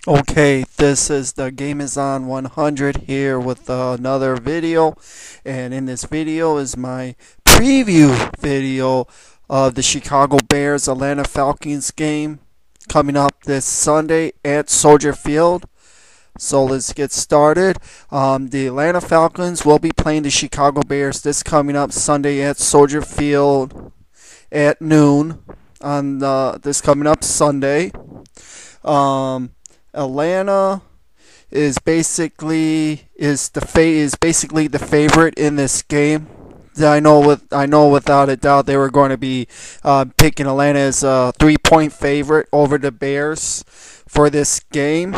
Okay, this is the Game is on 100 here with another video, and in this video is my preview video of the Chicago Bears Atlanta Falcons game coming up this Sunday at Soldier Field. So let's get started. The Atlanta Falcons will be playing the Chicago Bears this coming up Sunday at Soldier Field at noon on this coming up Sunday. Atlanta is basically the favorite in this game. I know without a doubt they were going to be picking Atlanta as a 3-point favorite over the Bears for this game.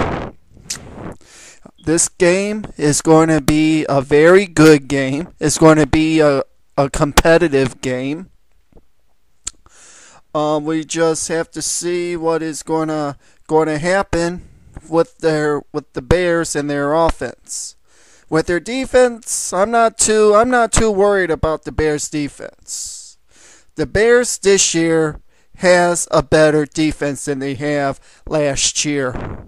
This game is going to be a very good game. It's going to be a competitive game. We just have to see what is going to happen with the Bears and their offense. With their defense, I'm not too worried about the Bears defense. The Bears this year has a better defense than they have last year.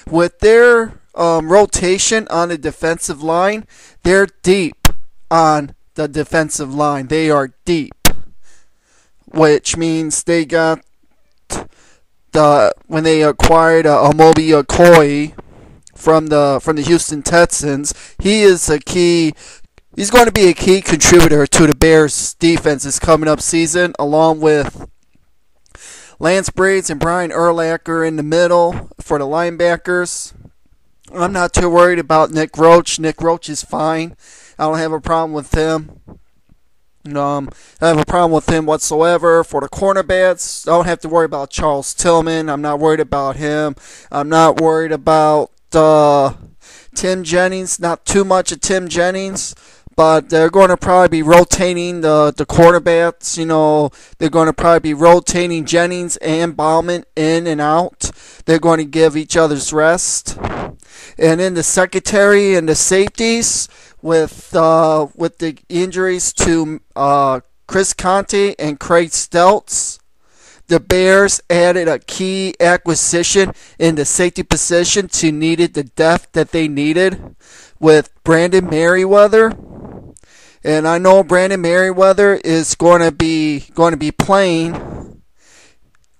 With their rotation on the defensive line, they're deep on the defensive line. They are deep, which means they got when they acquired Amobi Okoye from the Houston Texans. He's going to be a key contributor to the Bears defense this coming up season, along with Lance Braids and Brian Urlacher in the middle for the linebackers. I'm not too worried about Nick Roach. Nick Roach is fine. I don't have a problem with him. I have a problem with him whatsoever. For the cornerbacks, I don't have to worry about Charles Tillman. I'm not worried about him. I'm not worried about Tim Jennings. Not too much of Tim Jennings, but they're going to probably be rotating the cornerbacks. They're going to probably be rotating Jennings and Bauman in and out. They're going to give each other's rest. And in the secondary and the safeties, with the injuries to Chris Conte and Craig Steltz, the Bears added a key acquisition in the safety position to needed the depth that they needed with Brandon Merriweather. And I know Brandon Merriweather is going to be playing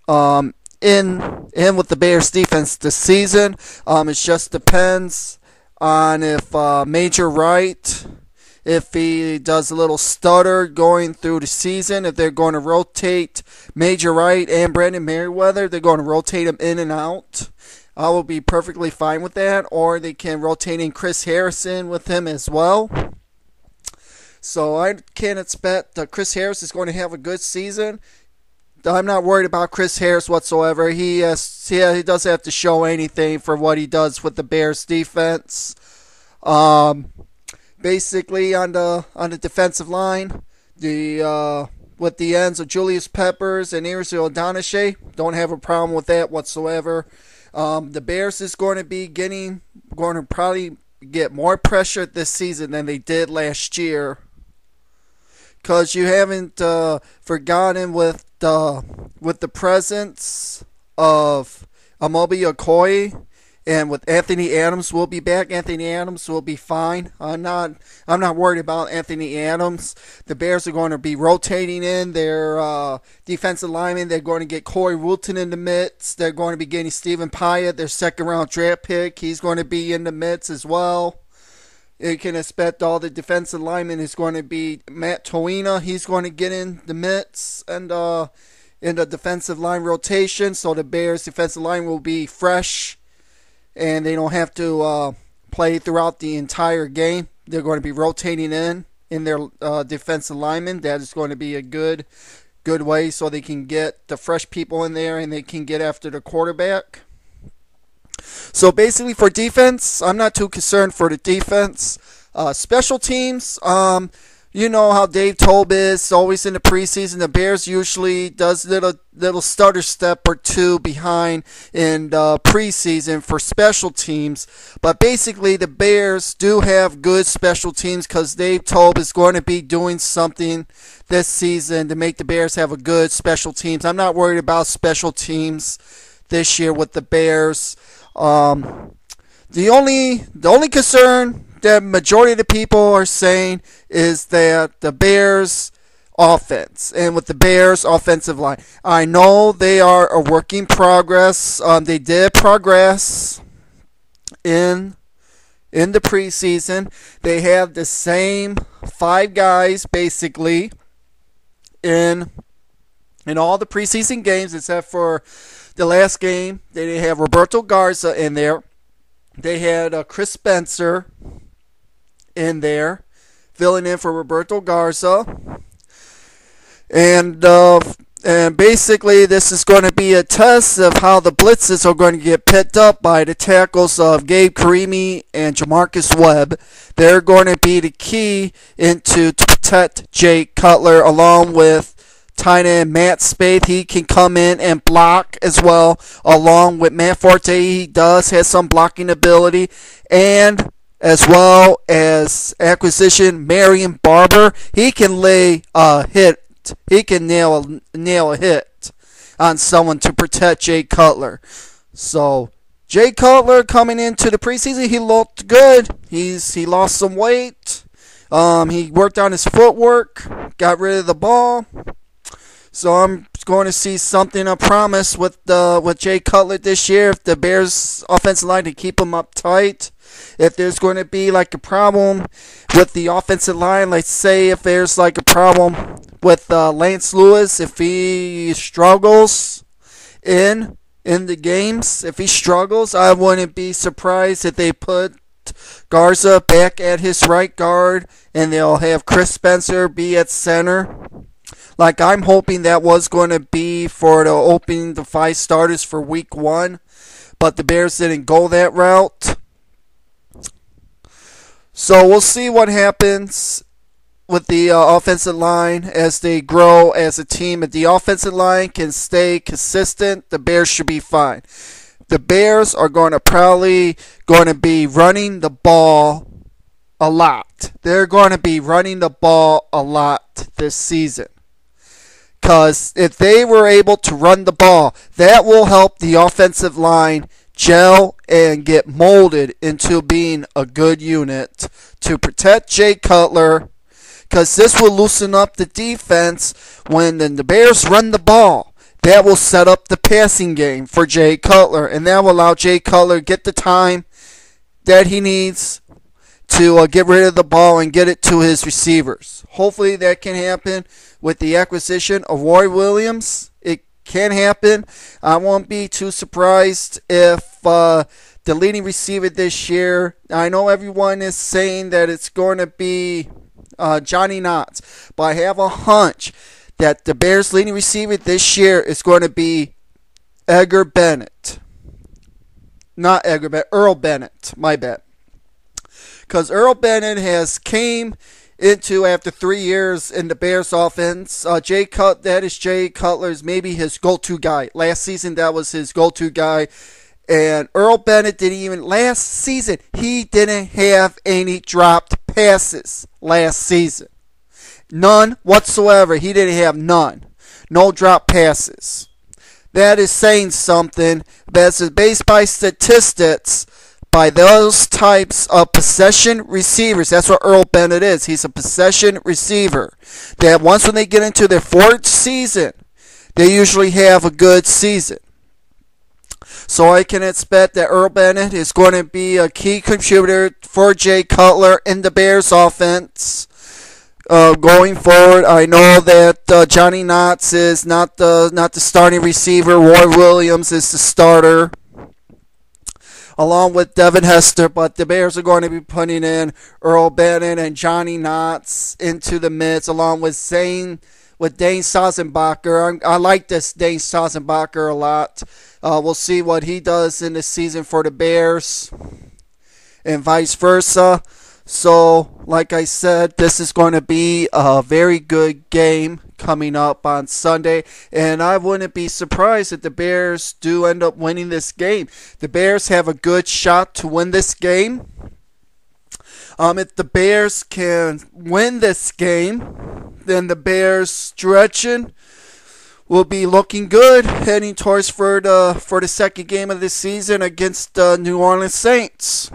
in with the Bears defense this season. It just depends on if Major Wright, if he does a little stutter going through the season, if they're going to rotate Major Wright and Brandon Merriweather, they're going to rotate them in and out. I will be perfectly fine with that. Or they can rotate in Chris Harrison with him as well. So I can expect that Chris Harris is going to have a good season. I'm not worried about Chris Harris whatsoever. He doesn't have to show anything for what he does with the Bears defense. Basically on the defensive line, with the ends of Julius Peppers and Ezekiel O'Donoghue, don't have a problem with that whatsoever. The Bears is going to probably get more pressure this season than they did last year, because you haven't forgotten with the presence of Amobi Okoye, and with Anthony Adams will be back. Anthony Adams will be fine. I'm not worried about Anthony Adams. The Bears are going to be rotating in their defensive linemen. They're going to get Corey Woolton in the midst. They're going to be getting Stephen Pyatt, their second-round draft pick. He's going to be in the midst as well. You can expect all the defensive linemen is going to be Matt Toina. He's going to get in the midst and in the defensive line rotation. So the Bears defensive line will be fresh, and they don't have to play throughout the entire game. They're going to be rotating in their defensive linemen. That is going to be a good way, so they can get the fresh people in there and they can get after the quarterback. So basically for defense, I'm not too concerned for the defense. Special teams, you know how Dave Tobe is, always in the preseason. The Bears usually does little stutter step or two behind in the preseason for special teams. But basically the Bears do have good special teams, because Dave Tobe is going to be doing something this season to make the Bears have a good special teams. I'm not worried about special teams this year with the Bears. The only concern that majority of the people are saying is that the Bears offense and with the Bears offensive line. I know they are a work in progress. They did progress in the preseason. They have the same 5 guys basically in all the preseason games except for the last game. They have Roberto Garza in there. They had Chris Spencer in there filling in for Roberto Garza. And basically this is going to be a test of how the blitzes are going to get picked up by the tackles of Gabe Karimi and Jamarcus Webb. They're going to be the key to protect Jake Cutler along with tight end Matt Spade. He can come in and block as well, along with Matt Forte. He does have some blocking ability, and as well as acquisition Marion Barber. He can lay a hit. He can nail a hit on someone to protect Jay Cutler. So Jay Cutler coming into the preseason, he looked good. He lost some weight. He worked on his footwork, got rid of the ball. So I'm going to see something of promise with Jay Cutler this year. If the Bears offensive line to keep him up tight. If there's going to be like a problem with the offensive line, let's say if there's like a problem with Lance Lewis, if he struggles in the games, if he struggles, I wouldn't be surprised if they put Garza back at his right guard and they'll have Chris Spencer be at center. Like I'm hoping that was going to be for the opening the 5 starters for week 1, but the Bears didn't go that route. So we'll see what happens with the offensive line as they grow as a team. If the offensive line can stay consistent, the Bears should be fine. The Bears are probably going to be running the ball a lot. They're going to be running the ball a lot this season. Because if they were able to run the ball, that will help the offensive line gel and get molded into being a good unit to protect Jay Cutler. Because this will loosen up the defense when the Bears run the ball. That will set up the passing game for Jay Cutler, and that will allow Jay Cutler to get the time that he needs to get rid of the ball and get it to his receivers. Hopefully that can happen with the acquisition of Roy Williams. It can happen. I won't be too surprised if the leading receiver this year, I know everyone is saying that it's going to be Johnny Knotts, but I have a hunch that the Bears' leading receiver this year is going to be Edgar Bennett. Not Edgar Bennett, Earl Bennett, my bad. Because Earl Bennett has came into after 3 years in the Bears offense. That is Jay Cutler's maybe his go-to guy. Last season that was his go-to guy. And Earl Bennett last season, he didn't have any dropped passes last season. None whatsoever. He didn't have none. No drop passes. That is saying something. That's based by statistics by those types of possession receivers. That's what Earl Bennett is. He's a possession receiver. That once when they get into their 4th season, they usually have a good season. So I can expect that Earl Bennett is going to be a key contributor for Jay Cutler in the Bears offense. Going forward, I know that Johnny Knotts is not the starting receiver. Roy Williams is the starter, along with Devin Hester. But the Bears are going to be putting in Earl Bennett and Johnny Knotts into the mix, along with Dane Sossenbacher. I like this Dane Sossenbacher a lot. We'll see what he does in the season for the Bears, and vice versa. So, like I said, this is going to be a very good game coming up on Sunday, and I wouldn't be surprised if the Bears do end up winning this game. The Bears have a good shot to win this game. If the Bears can win this game, then the Bears stretching will be looking good heading towards for the second game of the season against the New Orleans Saints.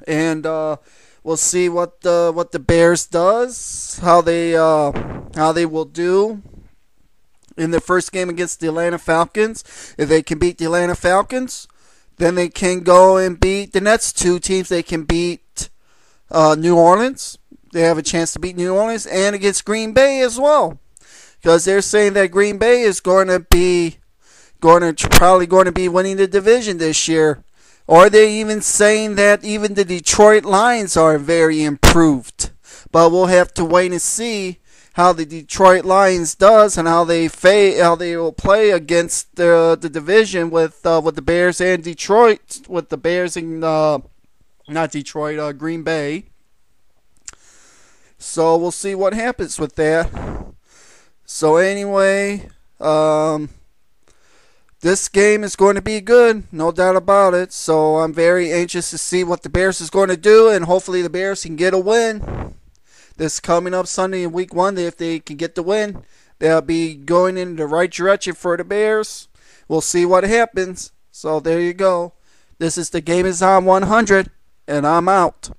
And we'll see what the Bears does, how they will do in the first game against the Atlanta Falcons. If they can beat the Atlanta Falcons, then they can go and beat the next two teams. They can beat New Orleans. They have a chance to beat New Orleans and against Green Bay as well, because they're saying that Green Bay is probably going to be winning the division this year. Or they're even saying that even the Detroit Lions are very improved. But we'll have to wait and see how the Detroit Lions does and how they will play against the division with the Bears and Detroit, with the Bears and not Detroit, Green Bay. So we'll see what happens with that. So anyway, this game is going to be good, no doubt about it. So I'm very anxious to see what the Bears is going to do, and hopefully the Bears can get a win. This coming up Sunday in Week 1, if they can get the win, they'll be going in the right direction for the Bears. We'll see what happens. So there you go. This is the Game Is On 100, and I'm out.